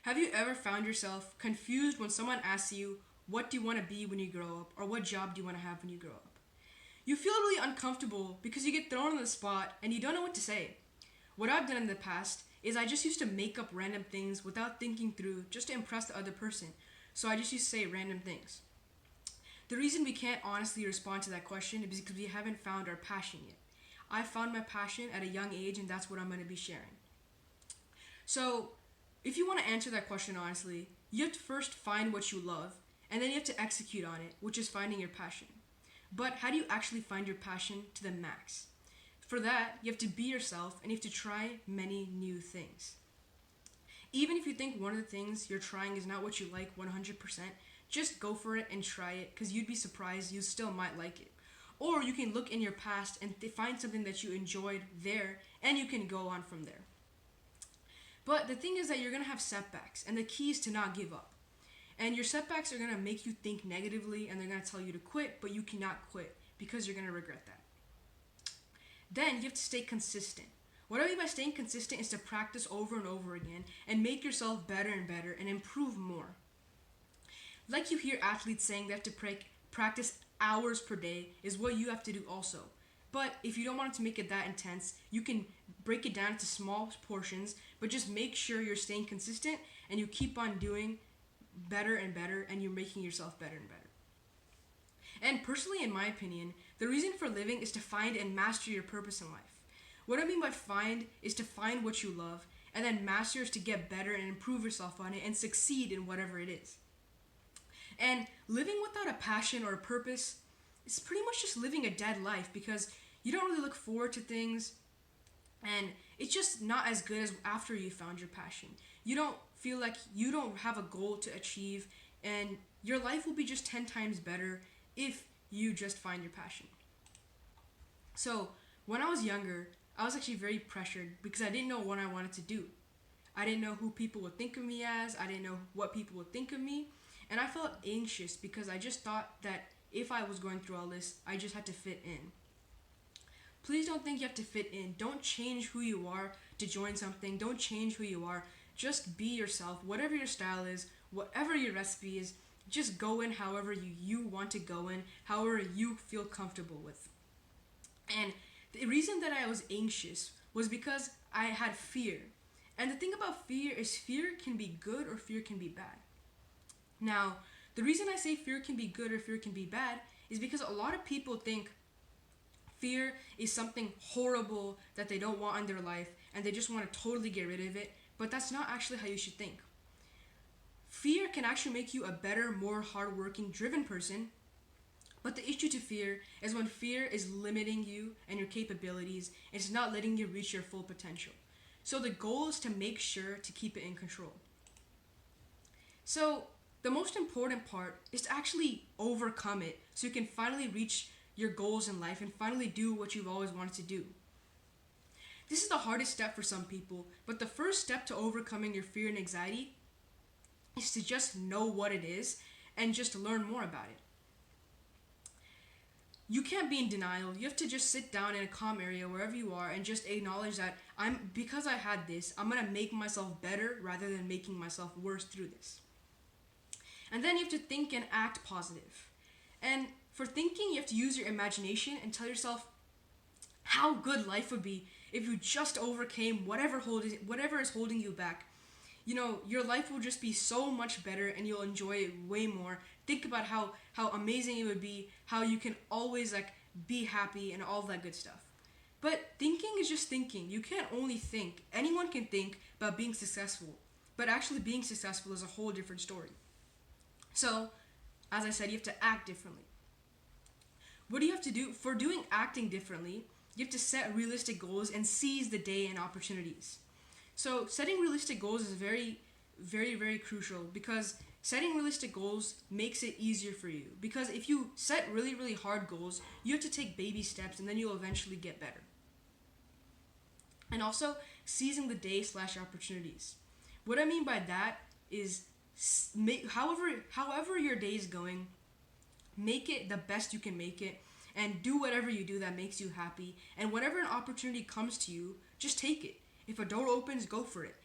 Have you ever found yourself confused when someone asks you, what do you want to be when you grow up? Or what job do you want to have when you grow up? You feel really uncomfortable because you get thrown on the spot and you don't know what to say. What I've done in the past is I just used to make up random things without thinking through just to impress the other person. So I just used to say random things. The reason we can't honestly respond to that question is because we haven't found our passion yet. I found my passion at a young age, and that's what I'm going to be sharing. So, if you want to answer that question honestly, you have to first find what you love, and then you have to execute on it, which is finding your passion. But how do you actually find your passion to the max? For that, you have to be yourself and you have to try many new things. Even if you think one of the things you're trying is not what you like 100%, just go for it and try it because you'd be surprised you still might like it. Or you can look in your past and find something that you enjoyed there and you can go on from there. But the thing is that you're going to have setbacks, and the key is to not give up. And your setbacks are going to make you think negatively and they're going to tell you to quit, but you cannot quit because you're going to regret that. Then you have to stay consistent. What I mean by staying consistent is to practice over and over again and make yourself better and better and improve more. Like you hear athletes saying they have to practice hours per day is what you have to do also. But if you don't want it to make it that intense, you can break it down into small portions, but just make sure you're staying consistent and you keep on doing better and better and you're making yourself better and better. And personally, in my opinion, the reason for living is to find and master your purpose in life. What I mean by find is to find what you love, and then master is to get better and improve yourself on it and succeed in whatever it is. And living without a passion or a purpose is pretty much just living a dead life because you don't really look forward to things and it's just not as good as after you found your passion. You don't feel like you don't have a goal to achieve, and your life will be just 10 times better if you just find your passion. So, when I was younger, I was actually very pressured because I didn't know what I wanted to do. I didn't know who people would think of me as, I didn't know what people would think of me, and I felt anxious because I just thought that if I was going through all this, I just had to fit in. Please don't think you have to fit in. Don't change who you are to join something. Don't change who you are. Just be yourself. Whatever your style is, whatever your recipe is, just go in however you want to go in, however you feel comfortable with. And the reason that I was anxious was because I had fear. And the thing about fear is fear can be good or fear can be bad. Now, the reason I say fear can be good or fear can be bad is because a lot of people think fear is something horrible that they don't want in their life and they just want to totally get rid of it, but that's not actually how you should think. Fear can actually make you a better, more hardworking, driven person, but the issue to fear is when fear is limiting you and your capabilities and it's not letting you reach your full potential. So the goal is to make sure to keep it in control. So the most important part is to actually overcome it so you can finally reach your goals in life and finally do what you've always wanted to do. This is the hardest step for some people, but the first step to overcoming your fear and anxiety is to just know what it is and just learn more about it. You can't be in denial. You have to just sit down in a calm area wherever you are and just acknowledge that because I had this, I'm going to make myself better rather than making myself worse through this. And then you have to think and act positive. And for thinking, you have to use your imagination and tell yourself how good life would be if you just overcame whatever is holding you back. You know, your life will just be so much better and you'll enjoy it way more. Think about how amazing it would be, how you can always be happy and all that good stuff. But thinking is just thinking. You can't only think. Anyone can think about being successful, but actually being successful is a whole different story. So, as I said, you have to act differently. What do you have to do? For doing acting differently, you have to set realistic goals and seize the day and opportunities. So setting realistic goals is very, very, very crucial because setting realistic goals makes it easier for you. Because if you set really, really hard goals, you have to take baby steps and then you'll eventually get better. And also, seizing the day/opportunities. What I mean by that is however your day is going, make it the best you can make it and do whatever you do that makes you happy. And whenever an opportunity comes to you, just take it. If a door opens, go for it.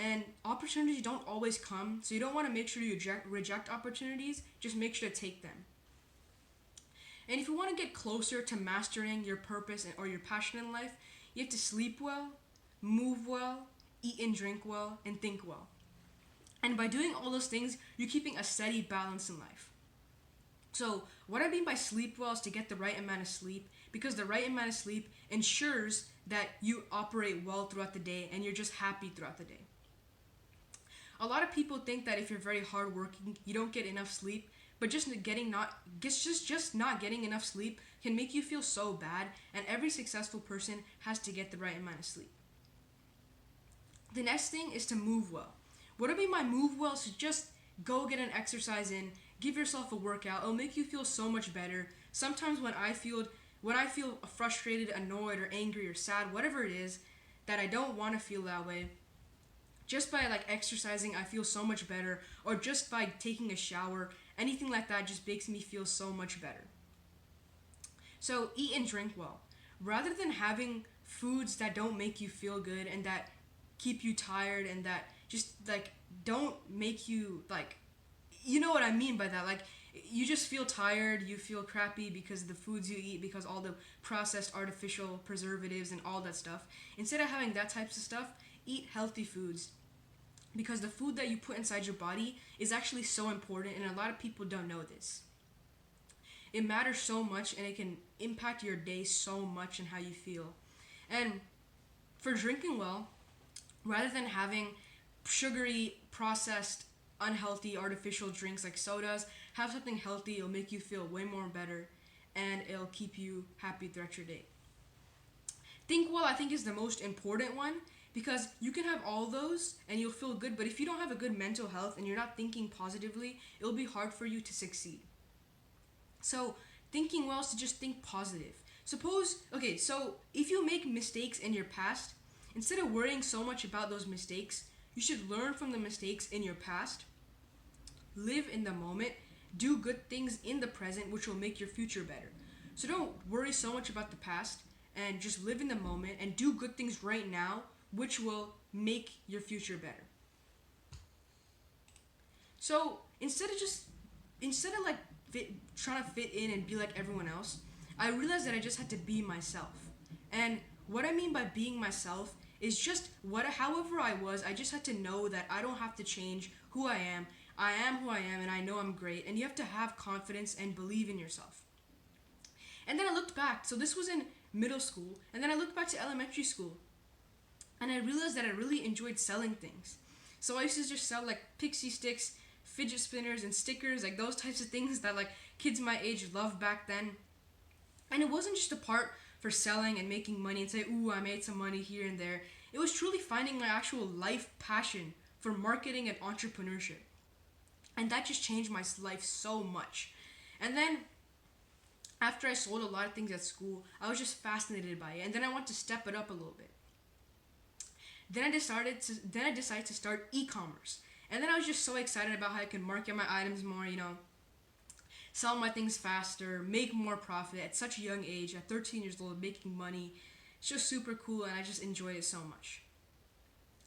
And opportunities don't always come, so you don't want to make sure you reject opportunities, just make sure to take them. And if you want to get closer to mastering your purpose or your passion in life, you have to sleep well, move well, eat and drink well, and think well. And by doing all those things, you're keeping a steady balance in life. So what I mean by sleep well is to get the right amount of sleep, because the right amount of sleep ensures that you operate well throughout the day and you're just happy throughout the day. A lot of people think that if you're very hardworking, you don't get enough sleep, but just not getting enough sleep can make you feel so bad, and every successful person has to get the right amount of sleep. The next thing is to move well. What I mean by move well is to just go get an exercise in, give yourself a workout. It'll make you feel so much better. Sometimes when I feel frustrated, annoyed, or angry, or sad, whatever it is, that I don't want to feel that way, just by exercising, I feel so much better. Or just by taking a shower, anything like that just makes me feel so much better. So eat and drink well. Rather than having foods that don't make you feel good and that keep you tired and that just don't make you you know what I mean by that, you just feel tired, you feel crappy because of the foods you eat, because all the processed artificial preservatives and all that stuff. Instead of having that types of stuff, eat healthy foods, because the food that you put inside your body is actually so important, and a lot of people don't know this. It matters so much, and it can impact your day so much and how you feel. And for drinking well, rather than having sugary, processed, unhealthy, artificial drinks like sodas, have something healthy. It'll make you feel way more better, and it'll keep you happy throughout your day. Think well, I think, is the most important one, because you can have all those and you'll feel good, but if you don't have a good mental health and you're not thinking positively, it'll be hard for you to succeed. So thinking well is to just think positive. So if you make mistakes in your past, instead of worrying so much about those mistakes, you should learn from the mistakes in your past, live in the moment, do good things in the present, which will make your future better. So don't worry so much about the past, and just live in the moment and do good things right now, which will make your future better. So instead of trying to fit in and be like everyone else, I realized that I just had to be myself. And what I mean by being myself is just however I was, I just had to know that I don't have to change who I am. I am who I am, and I know I'm great. And you have to have confidence and believe in yourself. And then I looked back. So this was in middle school, and then I looked back to elementary school, and I realized that I really enjoyed selling things. So I used to just sell pixie sticks, fidget spinners, and stickers, those types of things that kids my age loved back then. And it wasn't just a part for selling and making money and say, ooh, I made some money here and there. It was truly finding my actual life passion for marketing and entrepreneurship. And that just changed my life so much. And then after I sold a lot of things at school, I was just fascinated by it. And then I wanted to step it up a little bit. Then I decided to start e-commerce. And then I was just so excited about how I could market my items more, sell my things faster, make more profit at such a young age, at 13 years old, making money. It's just super cool, and I just enjoyed it so much.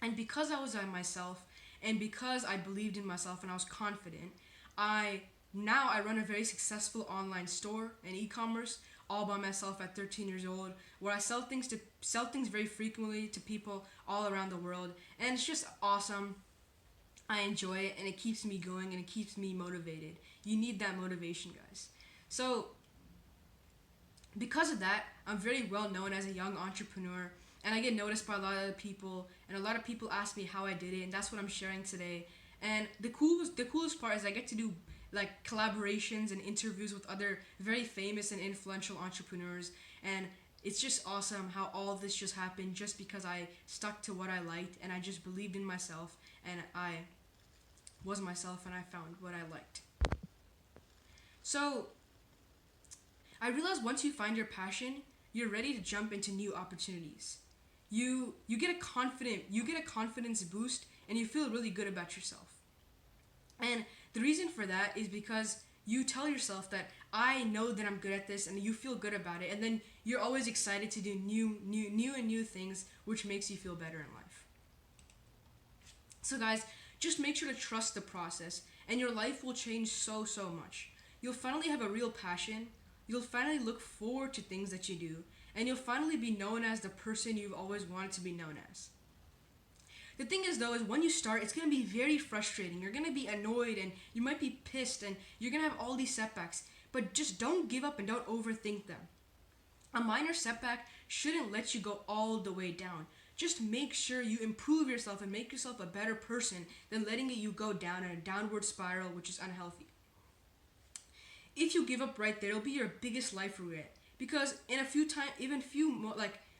And because I was myself, and because I believed in myself and I was confident, I run a very successful online store and e-commerce all by myself at 13 years old, where I sell things very frequently to people all around the world, and it's just awesome. I enjoy it, and it keeps me going, and it keeps me motivated. You need that motivation, guys. So because of that, I'm very well known as a young entrepreneur, and I get noticed by a lot of other people, and a lot of people ask me how I did it, and that's what I'm sharing today. And the coolest part is I get to do collaborations and interviews with other very famous and influential entrepreneurs, and it's just awesome how all of this just happened just because I stuck to what I liked, and I just believed in myself, and I was myself, and I found what I liked. So I realized once you find your passion, you're ready to jump into new opportunities. You get a confidence boost, and you feel really good about yourself. And the reason for that is because you tell yourself that I know that I'm good at this, and you feel good about it, and then you're always excited to do new things, which makes you feel better in life. So guys, just make sure to trust the process and your life will change so much. You'll finally have a real passion, you'll finally look forward to things that you do, and you'll finally be known as the person you've always wanted to be known as. The thing is though, is when you start, it's going to be very frustrating. You're going to be annoyed and you might be pissed and you're going to have all these setbacks. But just don't give up and don't overthink them. A minor setback shouldn't let you go all the way down. Just make sure you improve yourself and make yourself a better person than letting you go down in a downward spiral, which is unhealthy. If you give up right there, it'll be your biggest life regret. Because in a few time, even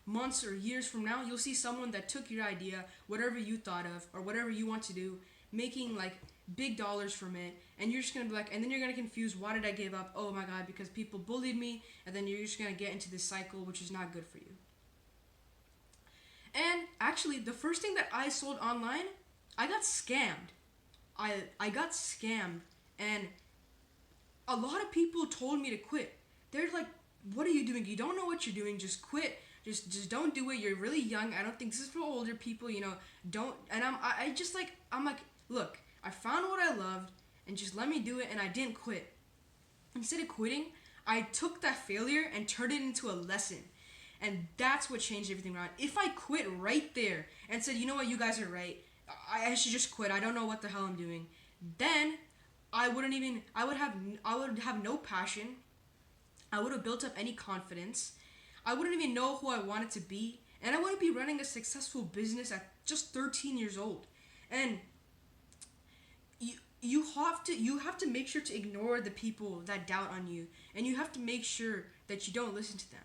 months or years from now, you'll see someone that took your idea, whatever you thought of, or whatever you want to do, making like big dollars from it, and you're just gonna be like, and then you're gonna confuse, why did I give up? Oh my god, because people bullied me, and then you're just gonna get into this cycle, which is not good for you. And actually, the first thing that I sold online, I got scammed. I got scammed, and a lot of people told me to quit. They're like, what are you doing? You don't know what you're doing, just quit. Just don't do it. You're really young. I don't think this is for older people, don't. And I'm like, look, I found what I loved and just let me do it, and I didn't quit. Instead of quitting, I took that failure and turned it into a lesson. And that's what changed everything around. If I quit right there and said, you know what, you guys are right, I should just quit, I don't know what the hell I'm doing, then I would have no passion, I would have built up any confidence, I wouldn't even know who I wanted to be, and I wouldn't be running a successful business at just 13 years old. And you have to make sure to ignore the people that doubt on you, and you have to make sure that you don't listen to them.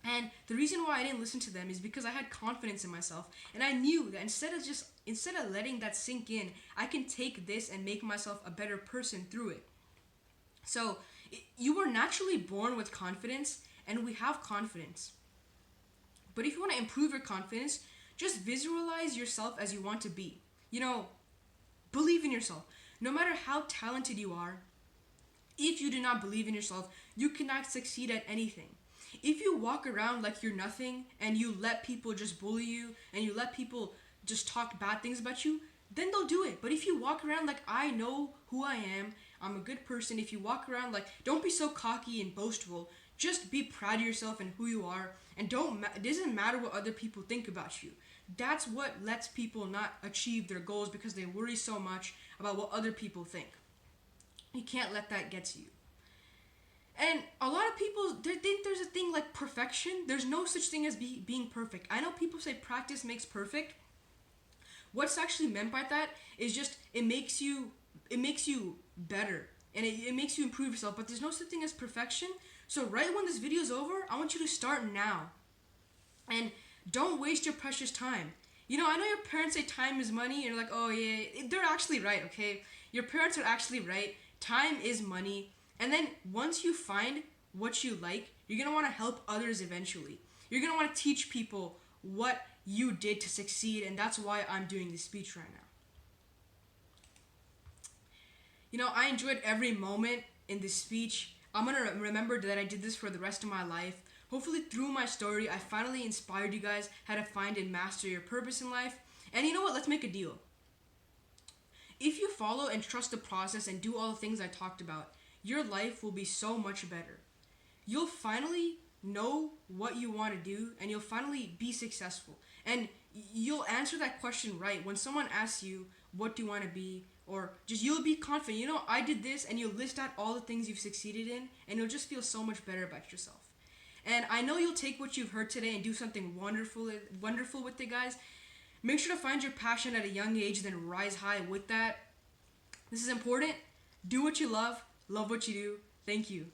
And the reason why I didn't listen to them is because I had confidence in myself, and I knew that instead of letting that sink in, I can take this and make myself a better person through it. So you were naturally born with confidence, and we have confidence. But if you want to improve your confidence, just visualize yourself as you want to be. Believe in yourself. No matter how talented you are, if you do not believe in yourself, you cannot succeed at anything. If you walk around like you're nothing and you let people just bully you and you let people just talk bad things about you, then they'll do it. But if you walk around like, I know who I am, I'm a good person. If you walk around like, don't be so cocky and boastful. Just be proud of yourself and who you are, and it doesn't matter what other people think about you. That's what lets people not achieve their goals, because they worry so much about what other people think. You can't let that get to you. And a lot of people, they think there's a thing like perfection. There's no such thing as being perfect. I know people say practice makes perfect. What's actually meant by that is just it makes you better, and it makes you improve yourself. But there's no such thing as perfection. So right when this video is over, I want you to start now. And don't waste your precious time. I know your parents say time is money, and you're like, oh yeah, they're actually right, okay? Your parents are actually right. Time is money. And then once you find what you like, you're going to want to help others eventually. You're going to want to teach people what you did to succeed, and that's why I'm doing this speech right now. I enjoyed every moment in this speech. I'm going to remember that I did this for the rest of my life. Hopefully through my story, I finally inspired you guys how to find and master your purpose in life. And you know what? Let's make a deal. If you follow and trust the process and do all the things I talked about, your life will be so much better. You'll finally know what you want to do, and you'll finally be successful. And you'll answer that question right. When someone asks you, what do you want to be? Or just you'll be confident. I did this, and you'll list out all the things you've succeeded in, and you'll just feel so much better about yourself. And I know you'll take what you've heard today and do something wonderful with it, guys. Make sure to find your passion at a young age, then rise high with that. This is important. Do what you love what you do. Thank you.